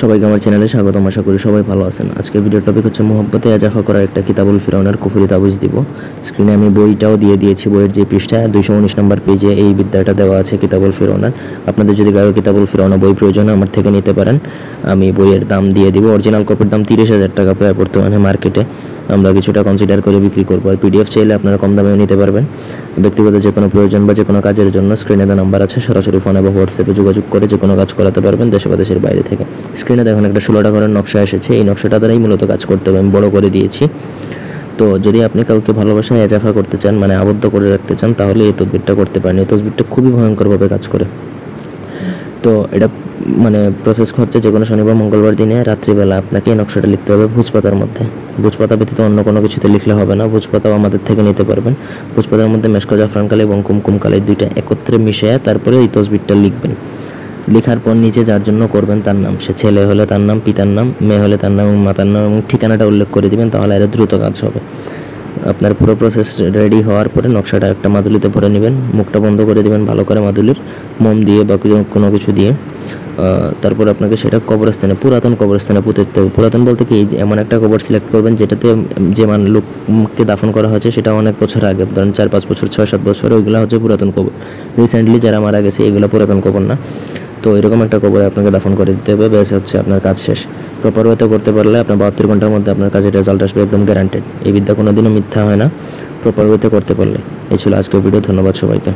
সবাইকে আমার চ্যানেলে স্বাগতম। আশা করি সবাই ভালো আছেন। আজকের ভিডিওর টপিক হচ্ছে মোহাব্বতে এজাফা করার একটা কিতাবুল ফিরাউনের কুফরি তাবিজ দিব। স্ক্রিনে আমি বইটাও দিয়ে দিয়েছি। বইয়ের যে পৃষ্ঠায় 219 নম্বর পেজে এই বিদ্যাটা দেওয়া আছে কিতাবুল ফিরাউনের। আপনাদের যদি কারো কিতাবুল ফিরাউনা বই প্রয়োজন আমার থেকে নিতে পারেন, আমি বইয়ের দাম দিয়ে দিব। অরিজিনাল কপির দাম 30,000 টাকা প্রায় বর্তমানে মার্কেটে। আমরা কিছুটা কনসিডার করে বিক্রি করবো। আর পিডিএফ চাইলে আপনারা কম দামেও নিতে পারবেন। ব্যক্তিগত যে কোনো প্রয়োজন বা যে কোনো কাজের জন্য স্ক্রিনে দেওয়া নাম্বার আছে, সরাসরি ফোনে বা হোয়াটসঅ্যাপে যোগাযোগ করে যে কোনো কাজ করাতে পারবেন দেশে বা দেশের বাইরে থেকে। স্ক্রিনে দেখুন একটা 16টা ঘরের নকশা এসেছে। এই নকশাটা দ্বারাই মূলত কাজ করতে হবে, আমি বড় করে দিয়েছি। তো যদি আপনি কাউকে ভালোবাসায় এজাফা করতে চান, মানে আবদ্ধ করে রাখতে চান, তাহলে এই তদবিরটা করতে পারেন। এই তদবিরটা খুবই ভয়ঙ্করভাবে কাজ করে। তো এটা মানে প্রসেস হচ্ছে যে কোনো শনিবার মঙ্গলবার দিনে রাত্রিবেলা আপনাকে এই নকশাটা লিখতে হবে ভোজপাতার মধ্যে। ভোজপাতা ব্যতীত অন্য কোনো কিছুতে লিখলে হবে না। ভোজপাতাও আমাদের থেকে নিতে পারবেন। ভোজপাতার মধ্যে মেশকা জাফরান কালি এবং কুমকুম কালি দুইটা একত্রে মিশিয়ে তারপরে এই তসবিরটা লিখবেন। লেখার পর নিচে যার জন্য করবেন তার নাম, সে ছেলে হলে তার নাম, পিতার নাম, মেয়ে হলে তার নাম এবং মাতার নাম এবং ঠিকানাটা উল্লেখ করে দিবেন, তাহলে আরও দ্রুত কাজ হবে। আপনার পুরো প্রসেস রেডি হওয়ার পরে নকশাটা একটা মাদুলিতে ভরে নেবেন, মুখটা বন্ধ করে দেবেন ভালো করে মাদুলির, মোম দিয়ে বা কোনো কিছু দিয়ে। তারপর আপনাকে সেটা কবরস্থানে, পুরাতন কবরস্থানে পুঁতে দিতে হবে। পুরাতন বলতে কি, এমন একটা কবর সিলেক্ট করবেন যেটাতে যে লোককে দাফন করা হয়েছে সেটা অনেক বছর আগে, ধরেন 4-5 বছর, 6-7 বছর, ওইগুলো হচ্ছে পুরাতন কবর। রিসেন্টলি যারা মারা গেছে এগুলো পুরাতন কবর না। তো এরকম একটা কবরে আপনাকে দাফন করে দিতে হবে, ব্যাস হচ্ছে আপনার কাজ শেষ। প্রপার ওয়েতে করতে পারলে আপনার 72 ঘন্টার মধ্যে আপনার কাজের রেজাল্ট আসবে, একদম গ্যারান্টেড। এই বিদ্যা কোনোদিনও মিথ্যা হয় না প্রপার ওয়েতে করতে পারলে। এই ছিল আজকের ভিডিও। ধন্যবাদ সবাইকে।